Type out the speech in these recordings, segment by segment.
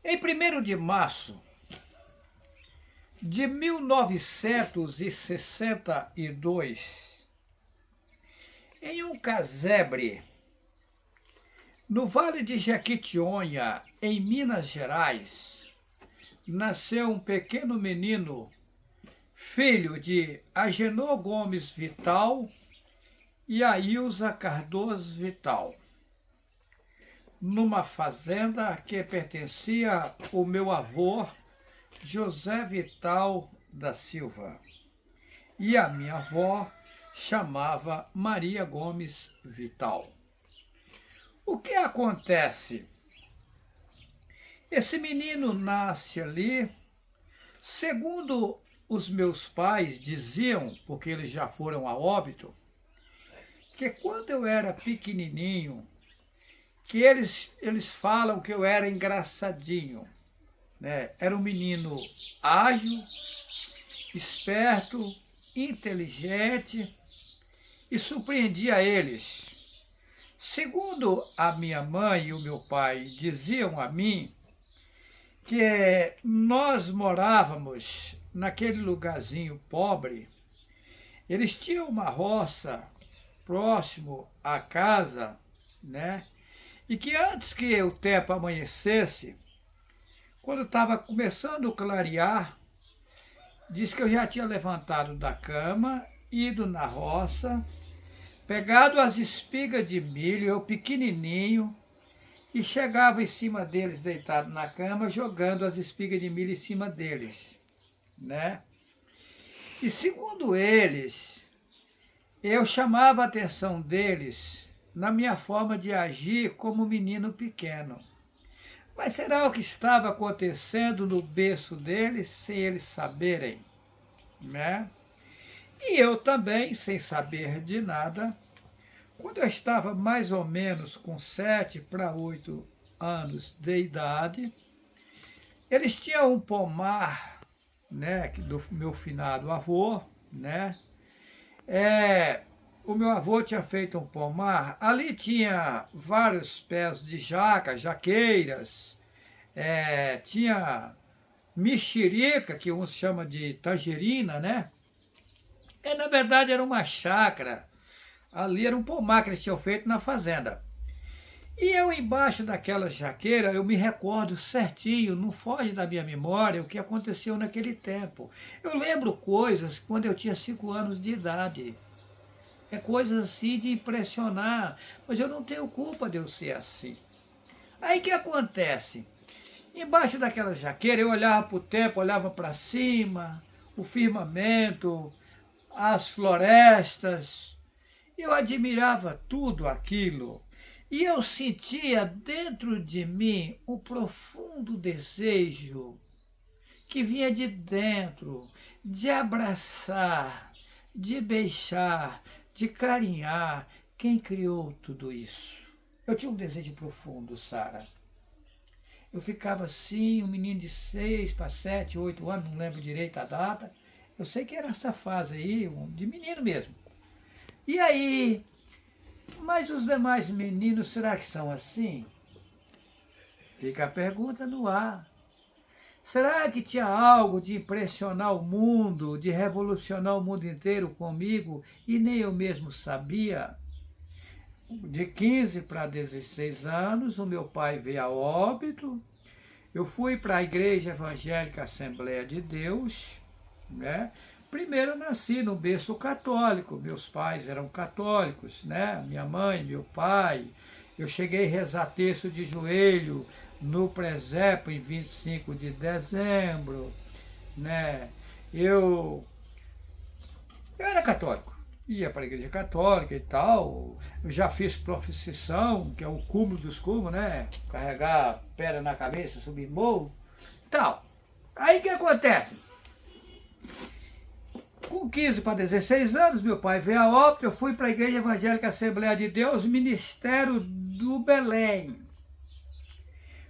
Em 1º de março de 1962, em um casebre, no Vale de Jequitinhonha, em Minas Gerais, nasceu um pequeno menino, filho de Agenor Gomes Vital e Ailza Cardoso Vital, numa fazenda que pertencia ao meu avô, José Vital da Silva, e a minha avó chamava Maria Gomes Vital. O que acontece? Esse menino nasce ali, segundo os meus pais diziam, porque eles já foram a óbito, que quando eu era pequenininho, que eles falam que eu era engraçadinho, né? Era um menino ágil, esperto, inteligente e surpreendia eles. Segundo a minha mãe e o meu pai diziam a mim, que nós morávamos naquele lugarzinho pobre, eles tinham uma roça próximo à casa, né? E que antes que o tempo amanhecesse, quando estava começando a clarear, diz que eu já tinha levantado da cama, ido na roça, pegado as espigas de milho, eu pequenininho, e chegava em cima deles, deitado na cama, jogando as espigas de milho em cima deles, né? E segundo eles, eu chamava a atenção deles na minha forma de agir como menino pequeno. Mas será o que estava acontecendo no berço deles, sem eles saberem, né? E eu também, sem saber de nada, quando eu estava mais ou menos com 7 para 8 anos de idade, eles tinham um pomar, né, do meu finado avô, né? O meu avô tinha feito um pomar, ali tinha vários pés de jaca, jaqueiras, tinha mexerica, que uns chamam de tangerina, né? Na verdade era uma chácara, ali era um pomar que eles tinham feito na fazenda. E eu embaixo daquela jaqueira, eu me recordo certinho, não foge da minha memória o que aconteceu naquele tempo. Eu lembro coisas quando eu tinha 5 anos de idade. É coisa assim de impressionar, mas eu não tenho culpa de eu ser assim. Aí o que acontece? Embaixo daquela jaqueira eu olhava para o tempo, olhava para cima, o firmamento, as florestas, eu admirava tudo aquilo. E eu sentia dentro de mim um profundo desejo que vinha de dentro, de abraçar, de beijar, de carinhar quem criou tudo isso. Eu tinha um desejo profundo, Sara. Eu ficava assim, um menino de 6 para 7, 8 anos, não lembro direito a data. Eu sei que era essa fase aí, de menino mesmo. E aí, mas os demais meninos, será que são assim? Fica a pergunta no ar. Será que tinha algo de impressionar o mundo, de revolucionar o mundo inteiro comigo e nem eu mesmo sabia? De 15 para 16 anos, o meu pai veio a óbito. Eu fui para a Igreja Evangélica Assembleia de Deus, né? Primeiro eu nasci no berço católico, meus pais eram católicos, né? Minha mãe, meu pai. Eu cheguei a rezar terço de joelho no presépio em 25 de dezembro, né? Eu era católico, ia para a igreja católica e tal. Eu já fiz profissão, que é o cúmulo dos cúmulos, né? Carregar pedra na cabeça, subir morro, tal. Aí o que acontece? Com 15 para 16 anos, meu pai veio a óbito, eu fui para a Igreja Evangélica Assembleia de Deus, Ministério do Belém.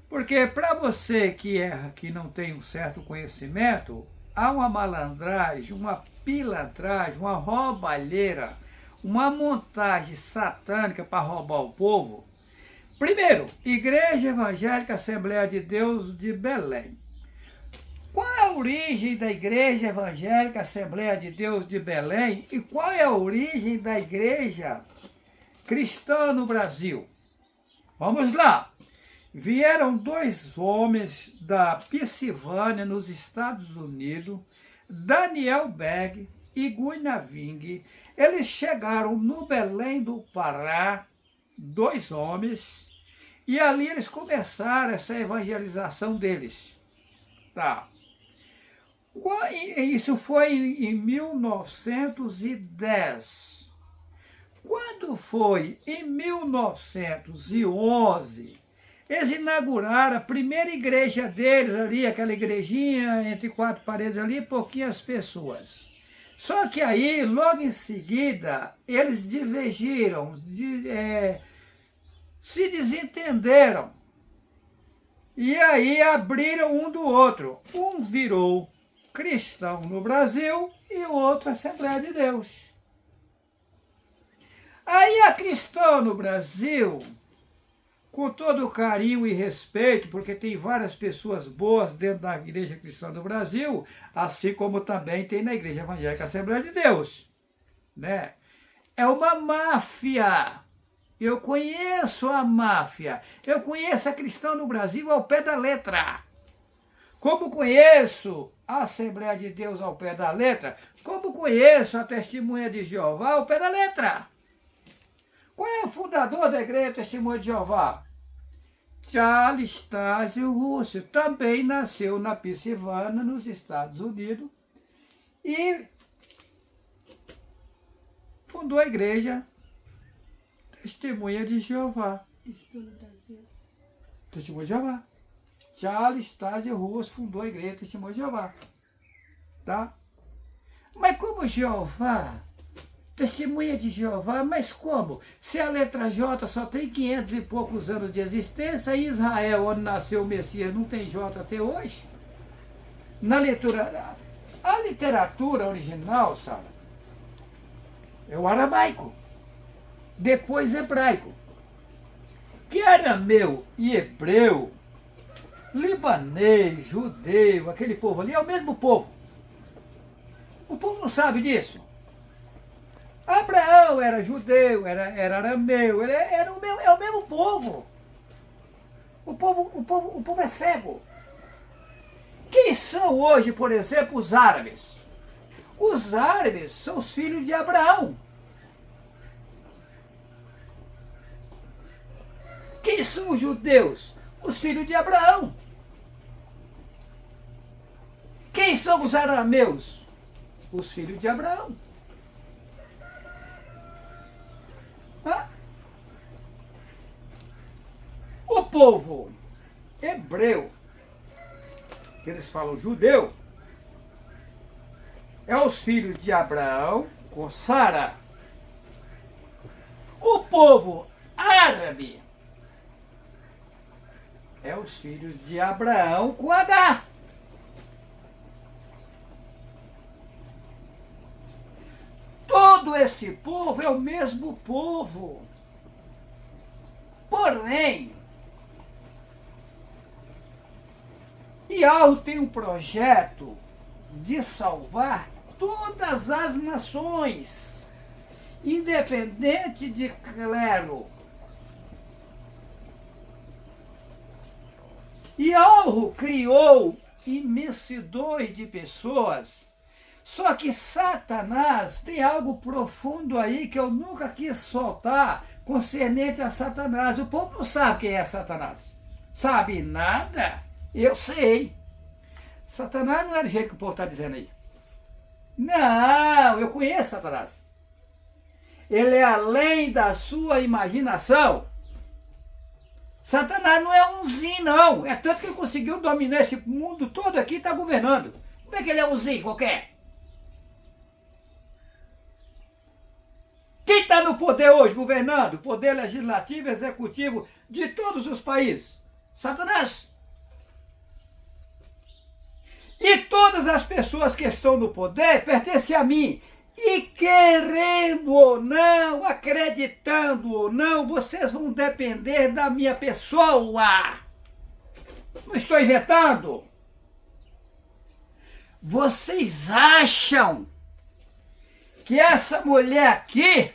Porque para você que não tem um certo conhecimento, há uma malandragem, uma pilantragem, uma roubalheira, uma montagem satânica para roubar o povo, Primeiro, Igreja Evangélica Assembleia de Deus de Belém. Qual é a origem da Igreja Evangélica Assembleia de Deus de Belém e qual é a origem da Igreja Cristã no Brasil? Vamos lá. Vieram dois homens da Pensilvânia, nos Estados Unidos, Daniel Berg e Guinaving. Eles chegaram no Belém do Pará, dois homens, e ali eles começaram essa evangelização deles. Tá. Isso foi em 1910. Quando foi em 1911, eles inauguraram a primeira igreja deles ali, aquela igrejinha entre quatro paredes ali, pouquinhas pessoas. Só que aí, logo em seguida, eles divergiram, se desentenderam. E aí abriram um do outro. Um virou cristão no Brasil e o outro Assembleia de Deus. Aí a cristã no Brasil, com todo carinho e respeito, porque tem várias pessoas boas dentro da Igreja Cristã do Brasil, assim como também tem na Igreja Evangélica Assembleia de Deus, né? É uma máfia. Eu conheço a máfia. Eu conheço a cristã no Brasil ao pé da letra. Como conheço a Assembleia de Deus ao pé da letra, como conheço a Testemunha de Jeová ao pé da letra. Qual é o fundador da Igreja Testemunha de Jeová? Charles Taze Russell. Também nasceu na Pensilvânia, nos Estados Unidos, e fundou a Igreja Testemunha de Jeová. Estou no Brasil. Testemunha de Jeová. Charles Taze Russell fundou a Igreja Testemunha de Jeová. Tá? Mas como Jeová, Testemunha de Jeová, mas como? Se a letra J só tem 500 e poucos anos de existência, e Israel, onde nasceu o Messias, não tem J até hoje? Na leitura, a literatura original, sabe, é o aramaico, depois hebraico. Que arameu e hebreu, libanês, judeu, aquele povo ali é o mesmo povo. O povo não sabe disso. Abraão era judeu, era arameu, é o mesmo povo. O povo é cego. Quem são hoje, por exemplo, os árabes? Os árabes são os filhos de Abraão. Quem são os judeus? Os filhos de Abraão. Quem são os arameus? Os filhos de Abraão. O povo hebreu, que eles falam judeu, é os filhos de Abraão com Sara. O povo árabe é os filhos de Abraão com Agar. Todo esse povo é o mesmo povo. Porém, Yahweh tem um projeto de salvar todas as nações, independente de clero. Yahweh criou imensidões de pessoas. Só que Satanás tem algo profundo aí que eu nunca quis soltar concernente a Satanás. O povo não sabe quem é Satanás. Sabe nada? Eu sei. Satanás não é do jeito que o povo está dizendo aí. Não, eu conheço Satanás. Ele é além da sua imaginação. Satanás não é umzinho, não. É tanto que ele conseguiu dominar esse mundo todo aqui e está governando. Como é que ele é umzinho qualquer? Quem está no poder hoje, governando? Poder legislativo, executivo de todos os países? Satanás. E todas as pessoas que estão no poder pertencem a mim. E querendo ou não, acreditando ou não, vocês vão depender da minha pessoa. Não estou inventando. Vocês acham que essa mulher aqui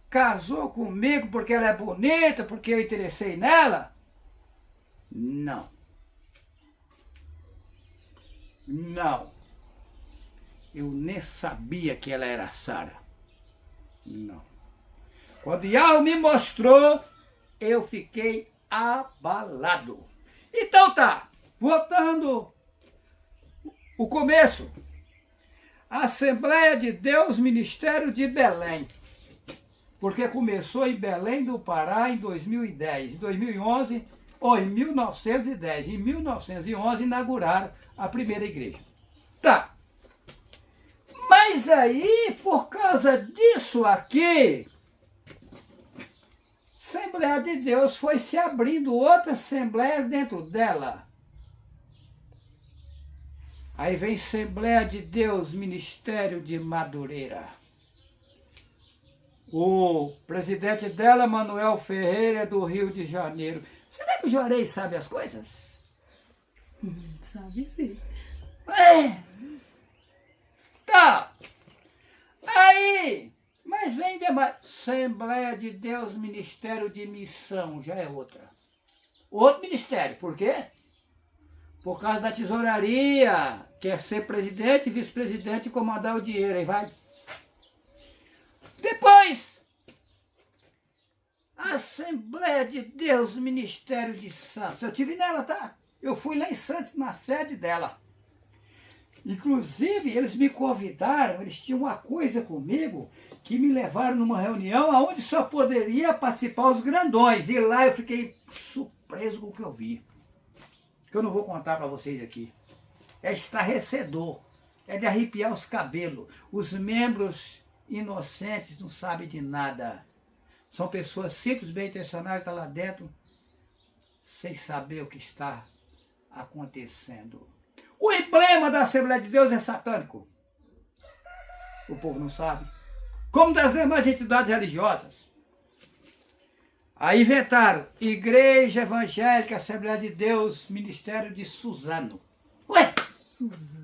casou comigo porque ela é bonita, porque eu interessei nela? Não. Não. Eu nem sabia que ela era Sara. Não. Quando Yahweh me mostrou, eu fiquei abalado. Então tá, voltando o começo. Assembleia de Deus, Ministério de Belém. Porque começou em Belém do Pará em 2010. Em 2011, ou em 1910. Em 1911 inauguraram a primeira igreja. Tá. Mas aí, por causa disso aqui, a Assembleia de Deus foi se abrindo outras assembleias dentro dela. Aí vem Assembleia de Deus, Ministério de Madureira. O presidente dela, Manuel Ferreira, do Rio de Janeiro. Será que o Juarez sabe as coisas? Sabe sim. Tá. Aí, mas vem demais. Assembleia de Deus, Ministério de Missão, já é outra. Outro ministério, por quê? Por causa da tesouraria, quer ser presidente, vice-presidente e comandar o dinheiro, aí vai. Depois, Assembleia de Deus, Ministério de Santos. Eu tive nela, tá? Eu fui lá em Santos, na sede dela. Inclusive, eles me convidaram, eles tinham uma coisa comigo, que me levaram numa reunião onde só poderia participar os grandões. E lá eu fiquei surpreso com o que eu vi. Que eu não vou contar para vocês aqui. É estarrecedor, é de arrepiar os cabelos. Os membros inocentes não sabem de nada. São pessoas simples, bem intencionadas, que estão lá dentro, sem saber o que está acontecendo. O emblema da Assembleia de Deus é satânico. O povo não sabe. Como das demais entidades religiosas. Aí inventaram Igreja Evangélica, Assembleia de Deus, Ministério de Suzano. Ué? Suzano.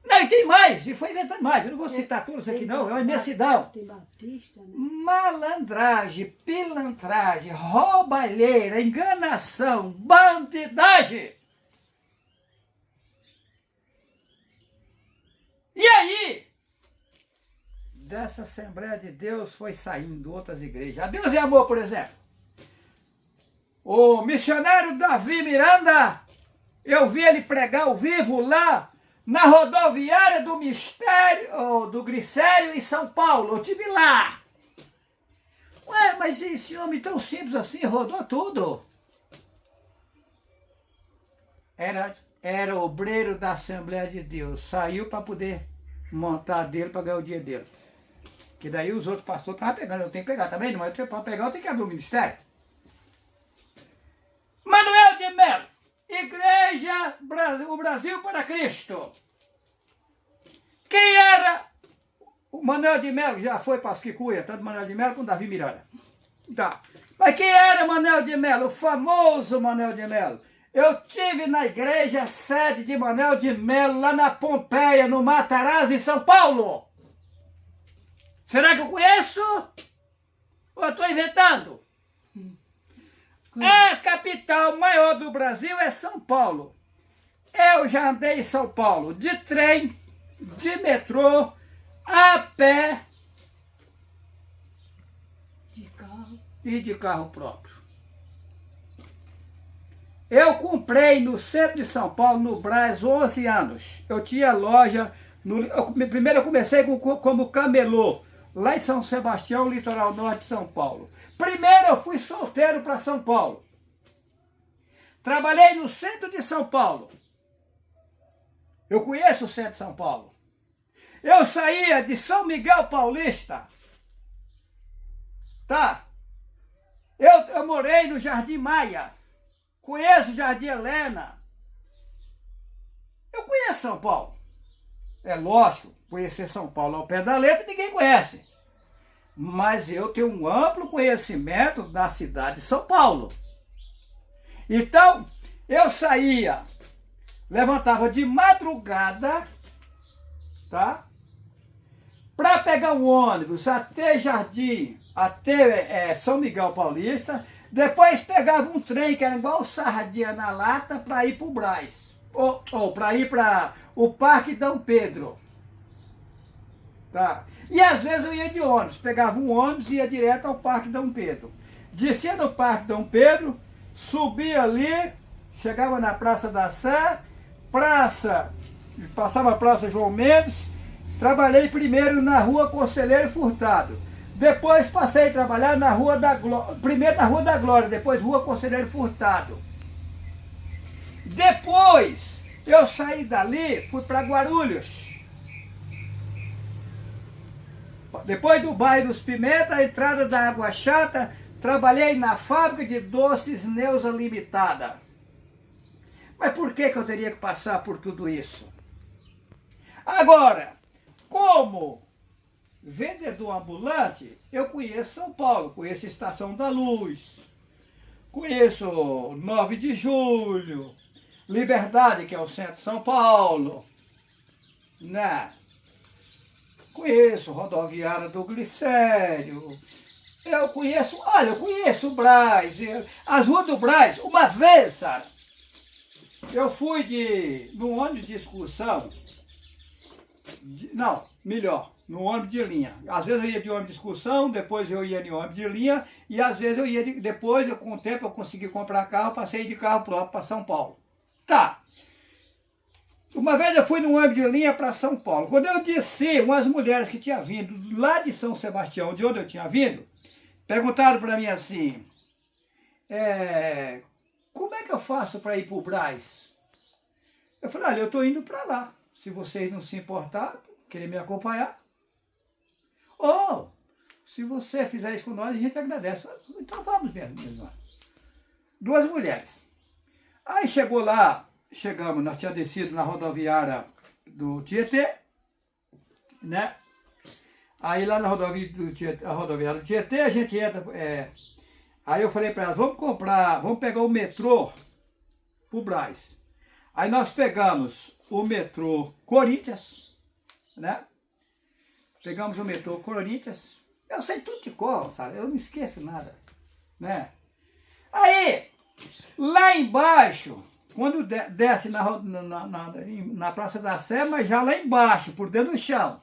Não, e tem mais, e foi inventando mais. Eu não vou citar todos aqui não, é uma imensidão. Tem Batista, né? Malandragem, pilantragem, roubalheira, enganação, bandidagem. E aí, dessa Assembleia de Deus foi saindo outras igrejas. A Deus e Amor, por exemplo. O missionário Davi Miranda, eu vi ele pregar ao vivo lá na rodoviária do Mistério, do Glicério em São Paulo. Eu estive lá. Ué, mas esse homem tão simples assim rodou tudo. Era obreiro da Assembleia de Deus. Saiu para poder montar dele, para ganhar o dia dele. Que daí os outros pastores estavam pegando. Eu tenho que pegar também, mas para pegar eu tenho que abrir o ministério. Manuel de Melo, Igreja o Brasil para Cristo. Quem era o Manuel de Melo? Já foi para as Quicuia, tanto Manuel de Melo como Davi Miranda. Tá. Mas quem era Manuel de Melo? O famoso Manuel de Melo. Eu tive na igreja sede de Manuel de Melo, lá na Pompeia, no Matarazzo, em São Paulo. Será que eu conheço? Ou eu estou inventando? A capital maior do Brasil é São Paulo. Eu já andei em São Paulo de trem, de metrô, a pé De carro. e de carro próprio. Eu comprei no centro de São Paulo, no Brás, 11 anos. Eu tinha loja, primeiro eu comecei como camelô, lá em São Sebastião, litoral norte de São Paulo. Primeiro eu fui solteiro para São Paulo. Trabalhei no centro de São Paulo. Eu conheço o centro de São Paulo. Eu saía de São Miguel Paulista. Tá? Eu morei no Jardim Maia. Conheço o Jardim Helena. Eu conheço São Paulo. é lógico, conhecer São Paulo ao pé da letra ninguém conhece. Mas eu tenho um amplo conhecimento da cidade de São Paulo. Então, eu saía, levantava de madrugada, tá? Para pegar um ônibus até Jardim, até São Miguel Paulista, depois pegava um trem que era igual sardinha na lata para ir para o Brás, ou para ir para o Parque Dom Pedro. Tá? E às vezes eu ia de ônibus, pegava um ônibus e ia direto ao Parque Dom Pedro. Descia no Parque Dom Pedro, subia ali, chegava na Praça da Sé, passava a Praça João Mendes, trabalhei primeiro na Rua Conselheiro Furtado. Depois passei a trabalhar na Rua da Glória, primeiro na Rua da Glória, depois Rua Conselheiro Furtado. Depois eu saí dali, fui para Guarulhos. Depois do bairro dos Pimenta, a entrada da Água Chata, trabalhei na fábrica de doces Neuza Limitada. Mas por que eu teria que passar por tudo isso? Agora, como vendedor ambulante, eu conheço São Paulo, conheço a Estação da Luz, conheço 9 de Julho, Liberdade, que é o centro de São Paulo, né? Conheço Rodoviária do Glicério, eu conheço o Brás, as ruas do Brás. Uma vez, Sara, eu fui num ônibus de excursão, no ônibus de linha. Às vezes eu ia de ônibus de excursão, depois eu ia de ônibus de linha, e às vezes eu ia, com o tempo eu consegui comprar carro, passei de carro próprio para São Paulo. Tá. Uma vez eu fui num ônibus de linha para São Paulo. Quando eu desci, umas mulheres que tinham vindo lá de São Sebastião, de onde eu tinha vindo, perguntaram para mim assim, como é que eu faço para ir para o Brás? Eu falei, olha, eu estou indo para lá. Se vocês não se importarem, querem me acompanhar, ou se você fizer isso com nós, a gente agradece. Então vamos mesmo. Duas mulheres. Aí chegamos, nós tínhamos descido na rodoviária do Tietê, né? Aí lá na rodoviária do Tietê, a gente entra, aí eu falei para elas, vamos pegar o metrô pro Brás. Aí nós pegamos o metrô Corinthians, né? Pegamos o metrô Corinthians. Eu sei tudo de cor, sabe? Eu não esqueço nada, né? Aí, lá embaixo, quando desce na Praça da Sé, mas já lá embaixo, por dentro do chão.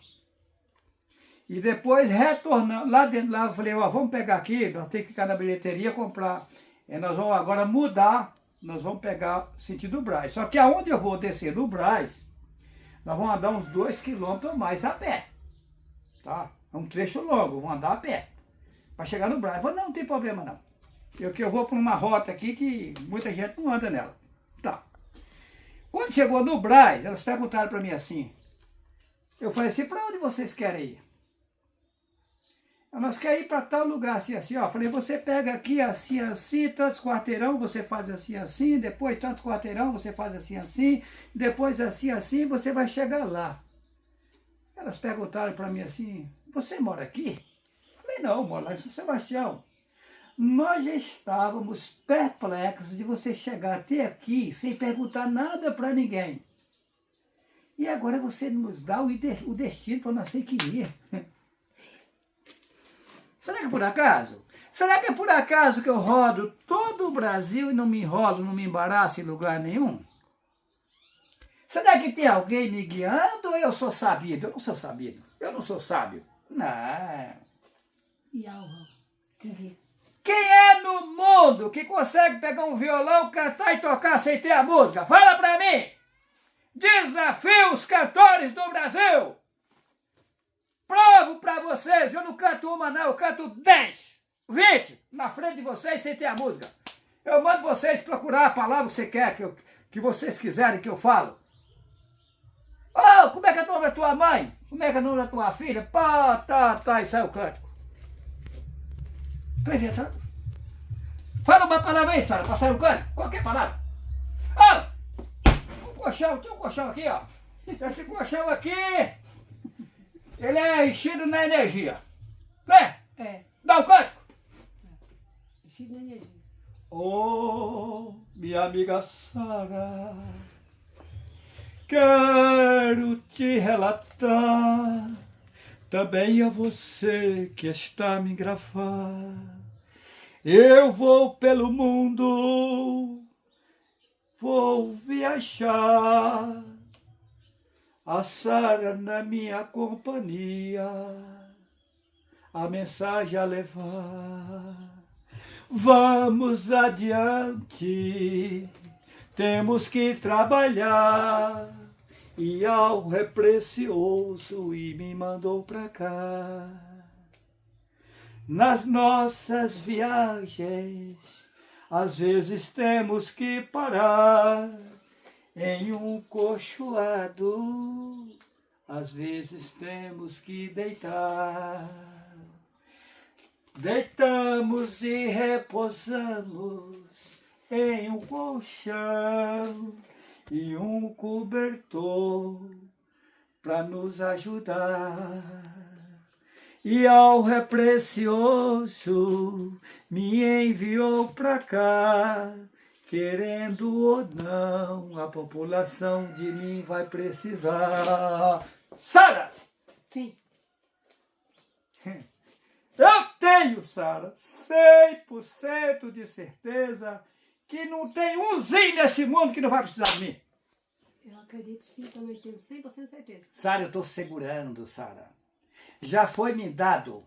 E depois retornando, lá dentro, eu falei, vamos pegar aqui, nós temos que ficar na bilheteria comprar. Nós vamos agora mudar, nós vamos pegar sentido Brás. Só que aonde eu vou descer no Brás, nós vamos andar uns 2 quilômetros ou mais a pé. Tá? É um trecho longo, vou andar a pé. Para chegar no Brás. Eu falei, não tem problema não. Eu vou para uma rota aqui que muita gente não anda nela. Tá. Quando chegou no Brás, elas perguntaram para mim assim. Eu falei assim, para onde vocês querem ir? Nós queremos ir para tal lugar, assim, assim, ó. Falei, você pega aqui assim, assim, tantos quarteirão, você faz assim, assim, depois tantos quarteirão, você faz assim, assim, depois assim, assim, você vai chegar lá. Elas perguntaram para mim assim, você mora aqui? Falei, não, eu moro lá em São Sebastião. Nós já estávamos perplexos de você chegar até aqui sem perguntar nada para ninguém. E agora você nos dá o destino para nós ter que ir. Será que é por acaso? Será que é por acaso que eu rodo todo o Brasil e não me enrolo, não me embaraço em lugar nenhum? Será que tem alguém me guiando ou eu sou sabido? Eu não sou sabido. Eu não sou sábio. Não. E Alva? Quem é no mundo que consegue pegar um violão, cantar e tocar sem ter a música? Fala pra mim! Desafio os cantores do Brasil! Provo pra vocês, eu não canto uma não, eu canto 10, 20 na frente de vocês sem ter a música. Eu mando vocês procurar a palavra que você quer, que vocês quiserem que eu falo. Oh, como é que é o nome da tua mãe? Como é que é o nome da tua filha? Pá, tá, e sai o cântico. Tô inventando. Fala uma palavra aí, Sara, pra sair o cântico. Qualquer palavra. Ah, tem um colchão aqui, ó. Esse colchão aqui, ele é enchido na energia. Né? É. Dá um código. Chico na energia. Oh, minha amiga Sara, quero te relatar também a você que está a me gravar. Eu vou pelo mundo, vou viajar, a Sara na minha companhia, a mensagem a levar. Vamos adiante, temos que trabalhar, e algo é precioso e me mandou pra cá. Nas nossas viagens, às vezes temos que parar em um cochoado, às vezes temos que deitar. Deitamos e repousamos em um colchão e um cobertor para nos ajudar. E algo é precioso me enviou para cá, querendo ou não, a população de mim vai precisar. Sara! Sim. Eu tenho, Sara, 100% de certeza que não tem umzinho nesse mundo que não vai precisar de mim. Eu acredito sim, também tenho 100% de certeza. Sara, eu estou segurando, Sara. Já foi me dado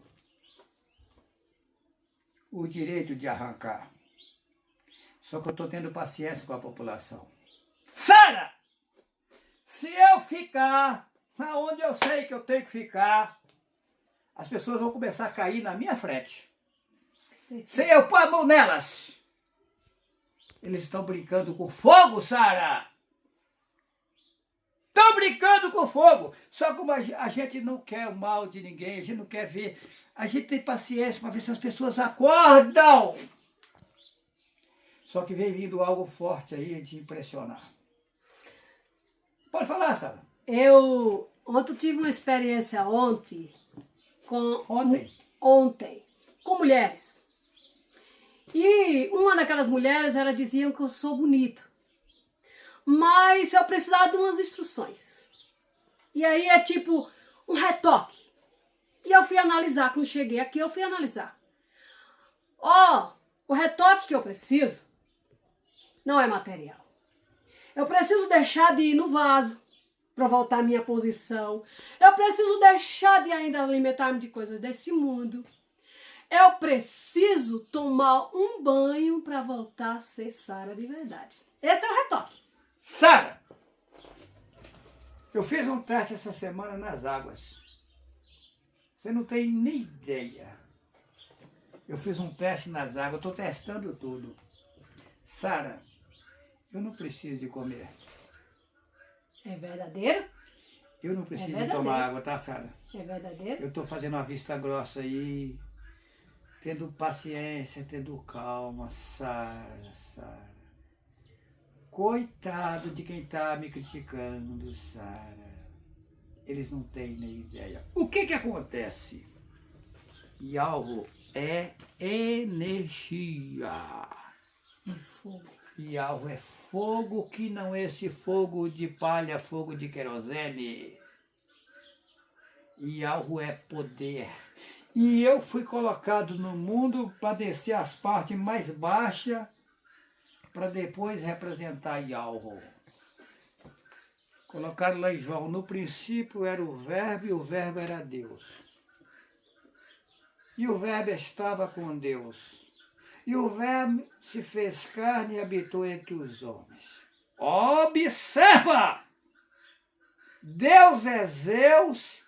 o direito de arrancar. Só que eu estou tendo paciência com a população. Sara! Se eu ficar aonde eu sei que eu tenho que ficar, as pessoas vão começar a cair na minha frente. Se eu pôr a mão nelas. Eles estão brincando com fogo, Sara! Estão brincando com fogo! Só como a gente não quer o mal de ninguém, a gente não quer ver. A gente tem paciência para ver se as pessoas acordam. Só que vem vindo algo forte aí de impressionar. Pode falar, Sara. Ontem eu tive uma experiência ontem, com mulheres. E uma daquelas mulheres, ela dizia que eu sou bonita. Mas eu precisava de umas instruções. E aí é tipo um retoque. E eu fui analisar, quando cheguei aqui, eu fui analisar. O retoque que eu preciso não é material. Eu preciso deixar de ir no vaso para voltar à minha posição. Eu preciso deixar de ainda alimentar-me de coisas desse mundo. Eu preciso tomar um banho para voltar a ser Sara de verdade. Esse é o retoque. Sara, eu fiz um teste essa semana nas águas. Você não tem nem ideia. Eu fiz um teste nas águas, estou testando tudo. Sara, eu não preciso de comer. É verdadeiro? Eu não preciso de tomar água, tá, Sara? É verdadeiro? Eu estou fazendo uma vista grossa aí, tendo paciência, tendo calma, Sara. Coitado de quem está me criticando, Sara. Eles não têm nem ideia. O que acontece? Yalvo é energia. É fogo. Yalvo é fogo, que não é esse fogo de palha, fogo de querosene. Yalvo é poder. E eu fui colocado no mundo para descer as partes mais baixas, para depois representar Yalvo. Colocaram lá em João, no princípio era o Verbo e o Verbo era Deus. E o Verbo estava com Deus. E o Verbo se fez carne e habitou entre os homens. Observa! Deus é Zeus,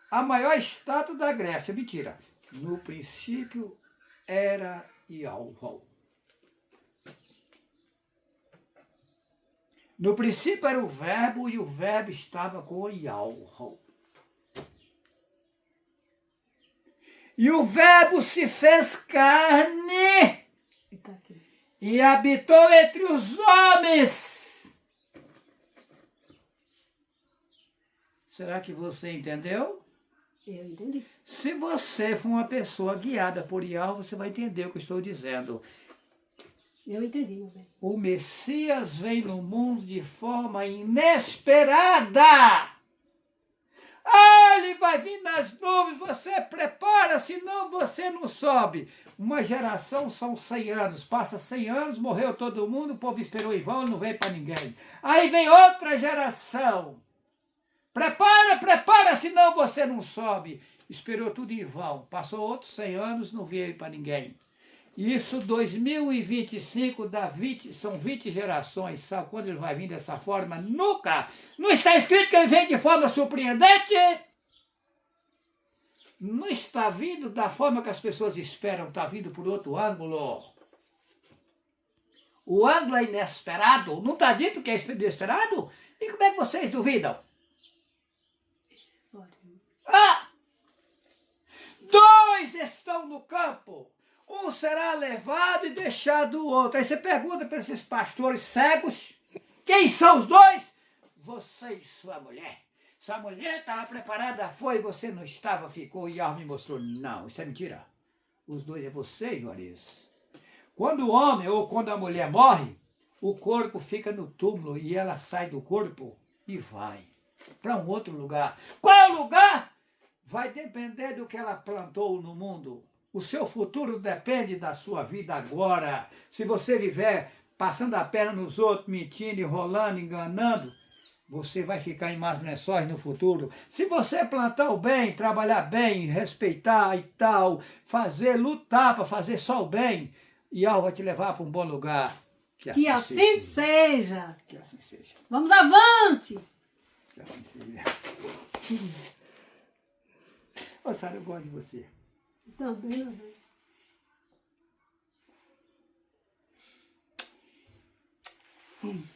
a maior estátua da Grécia. Mentira. No princípio era Yalvo. No princípio era o Verbo e o Verbo estava com Yalvo. E o Verbo se fez carne e habitou entre os homens. Será que você entendeu? Eu entendi. Se você for uma pessoa guiada por Yahweh, você vai entender o que eu estou dizendo. Eu entendi, meu bem. O Messias vem no mundo de forma inesperada. Ele vai vir nas nuvens, você prepara, senão você não sobe. Uma geração são 100 anos, passa 100 anos, morreu todo mundo, o povo esperou em vão, não veio para ninguém. Aí vem outra geração. Prepara, senão você não sobe. Esperou tudo em vão, passou outros 100 anos, não veio para ninguém. Isso 2025 são 20 gerações, sabe quando ele vai vir dessa forma? Nunca! Não está escrito que ele vem de forma surpreendente? Não está vindo da forma que as pessoas esperam, está vindo por outro ângulo. O ângulo é inesperado, não está dito que é inesperado? E como é que vocês duvidam? Isso é fora. Dois estão no campo. Um será levado e deixado o outro. Aí você pergunta para esses pastores cegos, quem são os dois? Você e sua mulher. Sua mulher estava preparada, foi, você não estava, ficou, e Yahweh me mostrou. Não, isso é mentira. Os dois é você, Juarez. Quando o homem ou quando a mulher morre, o corpo fica no túmulo e ela sai do corpo e vai para um outro lugar. Qual é o lugar? Vai depender do que ela plantou no mundo. O seu futuro depende da sua vida agora. Se você viver passando a perna nos outros, mentindo, enrolando, enganando, você vai ficar em más lençóis no futuro. Se você plantar o bem, trabalhar bem, respeitar e tal, lutar para fazer só o bem, Yahweh vai te levar para um bom lugar. Que assim seja. Que assim seja. Vamos avante! Que assim seja. Ô, Sara, eu gosto de você. Também, meu bem.